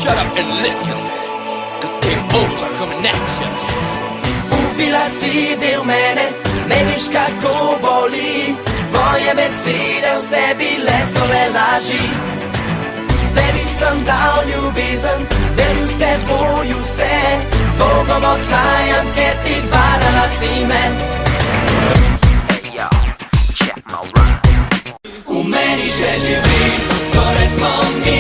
shut up and listen, cause game over's coming at ya. Ubila si del mene, ne veš kako boli. Tvoje besede vse bile so le laži. Tebi sem dal ljubezen, delil s teboj vse. Z Bogom odhajam, ker ti varala si me. V meni še živi, to recimo mi.